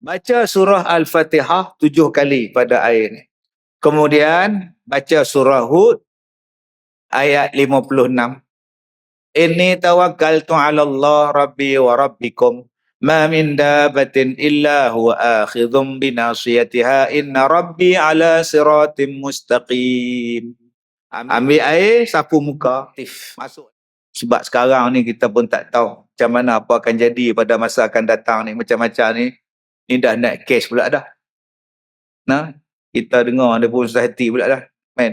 Baca surah Al-Fatihah 7 kali pada air ni. Kemudian baca surah Hud ayat 56. Inni tawakkaltu 'ala Allah rabbi wa rabbikum ma min dabatin illa huwa akhidhum binasiyatiha inna rabbi 'ala siratim mustaqim. Ambil air, sapu muka, masuk. Sebab sekarang ni kita pun tak tahu macam mana apa akan jadi pada masa akan datang ni. Macam-macam ni dah naik kes pula dah. Nah, kita dengar dia pun susah hati pula dah.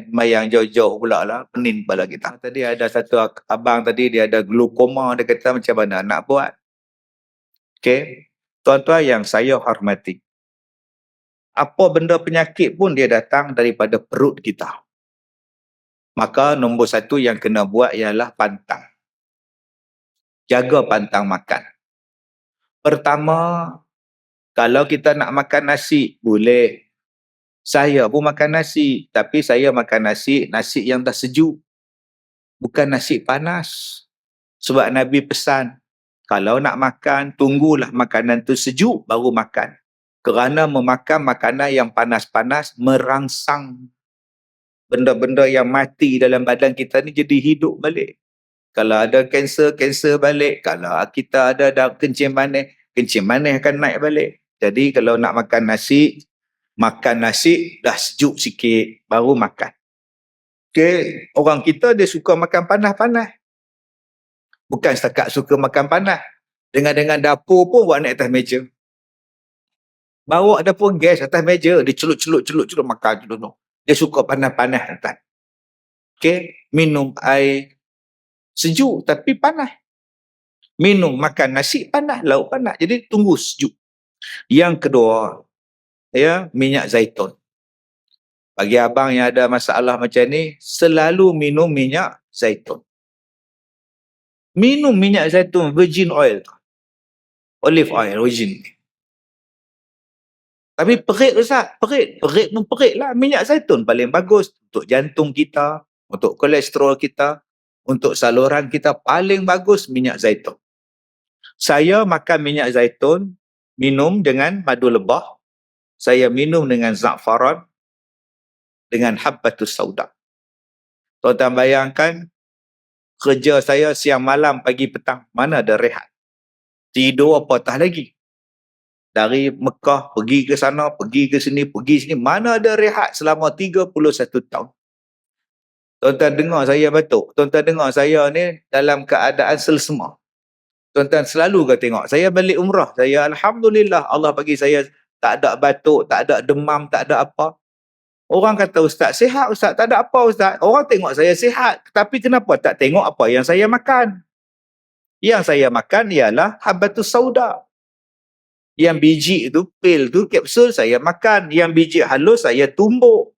Mayang jauh-jauh pula lah. Pening kepala kita. Tadi ada satu abang tadi, dia ada glukoma. Dia kata macam mana nak buat. Okey. Tuan-tuan yang saya hormati. Apa benda penyakit pun dia datang daripada perut kita. Maka nombor satu yang kena buat ialah pantang. Jaga pantang makan. Pertama, kalau kita nak makan nasi, boleh. Saya pun makan nasi, tapi saya makan nasi yang dah sejuk. Bukan nasi panas. Sebab Nabi pesan, kalau nak makan, tunggulah makanan tu sejuk, baru makan. Kerana memakan makanan yang panas-panas, merangsang benda-benda yang mati dalam badan kita ni jadi hidup balik. Kalau ada kanser, kanser balik. Kalau kita ada kencing manis akan naik balik. Jadi kalau nak makan nasi dah sejuk sikit, baru makan. Okay. Orang kita dia suka makan panas-panas. Bukan setakat suka makan panas. Dengan dapur pun buat naik atas meja. Bawa dapur gas atas meja, dia celup makan dulu. Dia suka panas-panas atas. Okay. Minum air sejuk tapi panas. Makan nasi panas, lauk panas. Jadi tunggu sejuk. Yang kedua, minyak zaitun. Bagi abang yang ada masalah macam ni, selalu minum minyak zaitun. Minum minyak zaitun virgin oil. Olive oil virgin. Tapi perit Ustaz, perit pun perit lah. Minyak zaitun paling bagus untuk jantung kita, untuk kolesterol kita, untuk saluran kita, paling bagus minyak zaitun. Saya makan minyak zaitun, minum dengan madu lebah. Saya minum dengan za'faran, dengan habbatus sauda. Tuan-tuan bayangkan, kerja saya siang malam, pagi petang, mana ada rehat. Tidur apatah lagi. Dari Mekah, pergi ke sana, pergi ke sini, mana ada rehat selama 31 tahun. Tuan-tuan dengar saya batuk. Tuan-tuan dengar saya ni dalam keadaan selsema. Tuan-tuan selalu ke tengok. Saya balik umrah. Saya Alhamdulillah, Allah bagi saya tak ada batuk, tak ada demam, tak ada apa. Orang kata, Ustaz, sihat Ustaz, tak ada apa Ustaz. Orang tengok saya sihat. Tapi kenapa tak tengok apa yang saya makan? Yang saya makan ialah habbatus sauda. Yang biji itu, pil tu, kapsul saya makan. Yang biji halus saya tumbuk.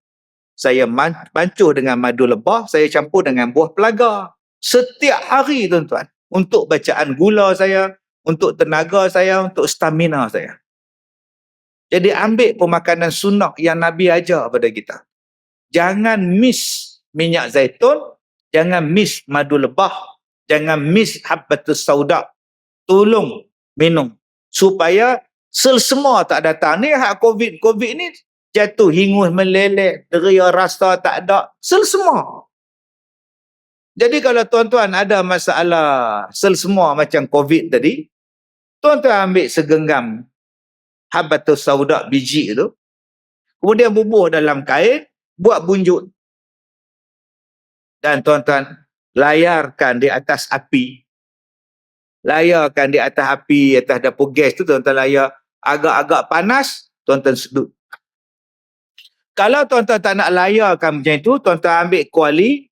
Saya bancuh dengan madu lebah, saya campur dengan buah pelaga. Setiap hari tuan-tuan. Untuk bacaan gula saya, untuk tenaga saya, untuk stamina saya. Jadi ambil pemakanan sunnah yang Nabi ajar pada kita. Jangan miss minyak zaitun, jangan miss madu lebah, jangan miss habbatus sauda. Tolong minum supaya selsema tak datang. Ni hak COVID ni jatuh hingus meleleh, deria rasa tak ada, selsema. Jadi kalau tuan-tuan ada masalah selsema macam COVID tadi, tuan-tuan ambil segenggam habbatus sauda biji tu, kemudian bubuh dalam kain, buat bunjut. Dan tuan-tuan layarkan di atas api. Layarkan di atas api, atas dapur gas tu tuan-tuan layar. Agak-agak panas, tuan-tuan sedut. Kalau tuan-tuan tak nak layarkan macam itu, tuan-tuan ambil kuali,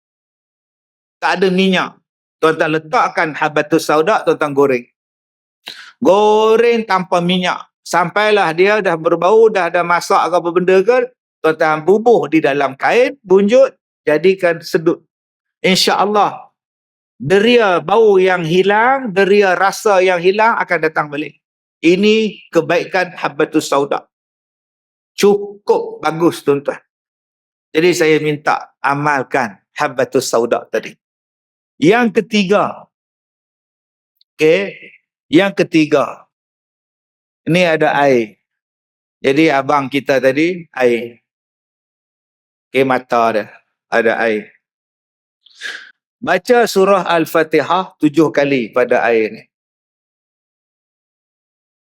tak ada minyak. Tuan-tuan letakkan habbatus sauda, tuan-tuan goreng. Goreng tanpa minyak. Sampailah dia dah berbau, dah ada masak ke apa benda ke, tuan-tuan bubuh di dalam kain, bunjut, jadikan sedut. InsyaAllah, deria bau yang hilang, deria rasa yang hilang akan datang balik. Ini kebaikan habbatus sauda. Cukup bagus tuan-tuan. Jadi saya minta amalkan habbatus sauda tadi. Yang ketiga. Okey, yang ketiga. Ini ada air. Jadi abang kita tadi air. Okay, mata dia ada air. Baca surah Al-Fatihah 7 kali pada air ni.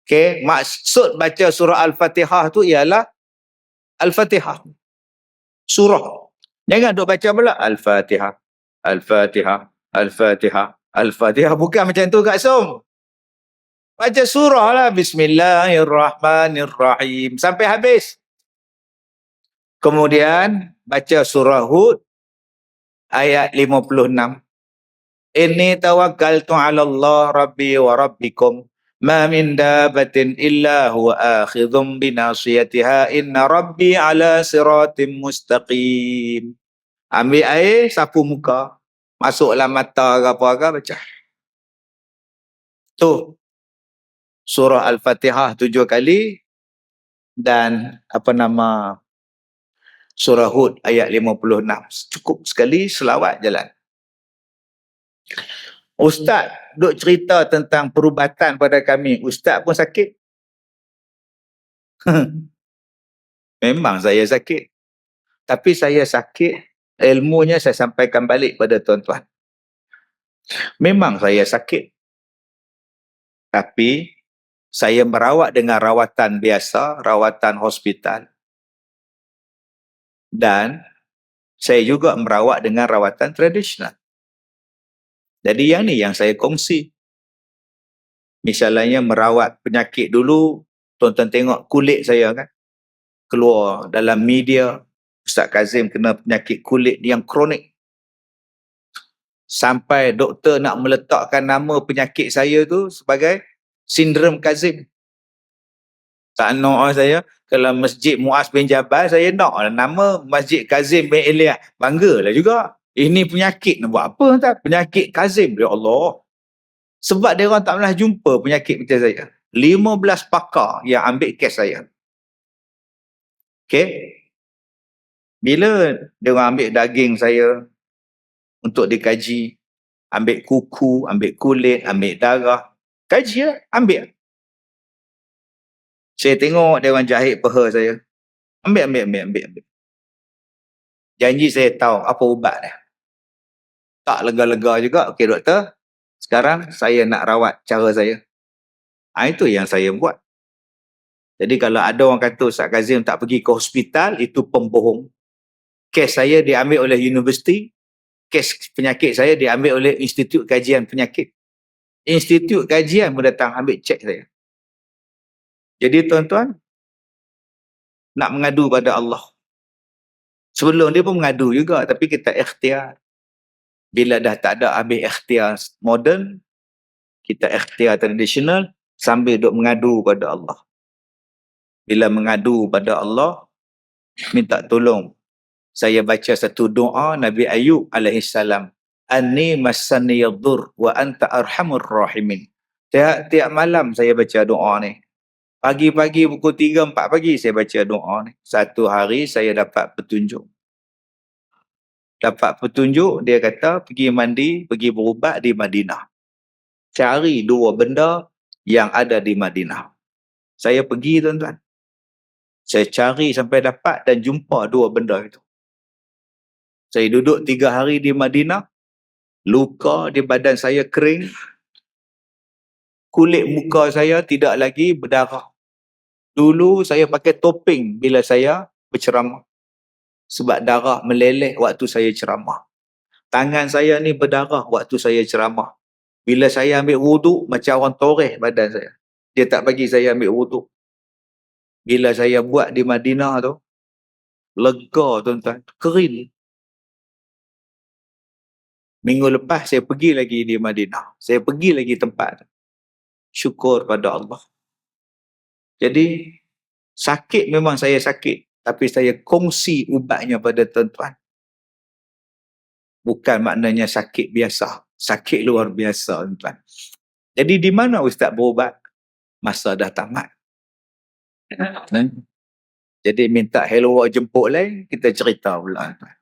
Okay, maksud baca surah Al-Fatihah tu ialah Al-Fatihah. Surah. Jangan duk baca pula Al-Fatihah. Al-Fatihah. Al-Fatihah. Al-Fatihah. Bukan macam tu Kak Som. Baca surah lah. Bismillahirrahmanirrahim. Sampai habis. Kemudian baca surah Hud ayat 56. Inni tawakkaltu 'ala Allah rabbi wa rabbikum. Ma min dabatin illa huwa akhidhum binasiyatiha. Inna rabbi ala siratim mustaqim. Ambil air, sapu muka. Masuklah mata ke apa-apa, baca. Tu. Surah Al-Fatihah 7 kali. Dan surah Hud ayat 56. Cukup sekali selawat jalan. Ustaz duk cerita tentang perubatan pada kami. Ustaz pun sakit. Memang saya sakit. Tapi saya sakit, ilmunya saya sampaikan balik pada tuan-tuan. Memang saya sakit. Tapi saya merawat dengan rawatan biasa, rawatan hospital. Dan saya juga merawat dengan rawatan tradisional. Jadi yang ni yang saya kongsi. Misalnya merawat penyakit dulu, tuan-tuan tengok kulit saya kan. Keluar dalam media, Ustaz Kazim kena penyakit kulit yang kronik. Sampai doktor nak meletakkan nama penyakit saya tu sebagai sindrom Kazim. Tak nak saya. Kalau Masjid Muaz bin Jabal, saya nak lah nama Masjid Kazim bin Ilyas. Banggalah juga. Ini penyakit nak buat apa tak? Penyakit Kazim. Ya Allah. Sebab dia orang tak pernah jumpa penyakit macam saya. 15 pakar yang ambil kes saya. Okay. Bila dia orang ambil daging saya untuk dikaji, ambil kuku, ambil kulit, ambil darah, kaji lah, ambil. Saya tengok dia orang jahit peha saya. Ambil. Janji saya tahu apa ubat dia. Tak lega-lega juga. Okey doktor, sekarang saya nak rawat cara saya. Itu yang saya buat. Jadi kalau ada orang kata Ustaz Kazim tak pergi ke hospital, itu pembohong. Kes saya diambil oleh universiti, kes penyakit saya diambil oleh Institut Kajian Penyakit. Institut Kajian pun datang ambil cek saya. Jadi tuan-tuan, nak mengadu pada Allah. Sebelum dia pun mengadu juga, tapi kita ikhtiar. Bila dah tak ada ambil ikhtiar moden, kita ikhtiar tradisional sambil duk mengadu pada Allah. Bila mengadu pada Allah, minta tolong. Saya baca satu doa Nabi Ayub alaihissalam. Anni massani yadur wa anta arhamur rahimin. Tiap malam saya baca doa ni. Pagi-pagi pukul 3-4 pagi saya baca doa ni. Satu hari saya dapat petunjuk. Dapat petunjuk, dia kata pergi mandi, pergi berubat di Madinah. Cari 2 benda yang ada di Madinah. Saya pergi tuan-tuan. Saya cari sampai dapat dan jumpa 2 benda itu. Saya duduk 3 hari di Madinah. Luka di badan saya kering. Kulit muka saya tidak lagi berdarah. Dulu saya pakai topeng bila saya berceramah. Sebab darah meleleh waktu saya ceramah. Tangan saya ni berdarah waktu saya ceramah. Bila saya ambil wuduk, macam orang toreh badan saya. Dia tak bagi saya ambil wuduk. Bila saya buat di Madinah tu, lega tuan-tuan, kering. Minggu lepas saya pergi lagi di Madinah. Saya pergi lagi tempat. Syukur pada Allah. Jadi, sakit memang saya sakit. Tapi saya kongsi ubatnya pada tuan-tuan. Bukan maknanya sakit biasa. Sakit luar biasa tuan-tuan. Jadi di mana Ustaz berubat? Masa dah tamat. Jadi minta hello jemput lain, kita cerita pula tuan.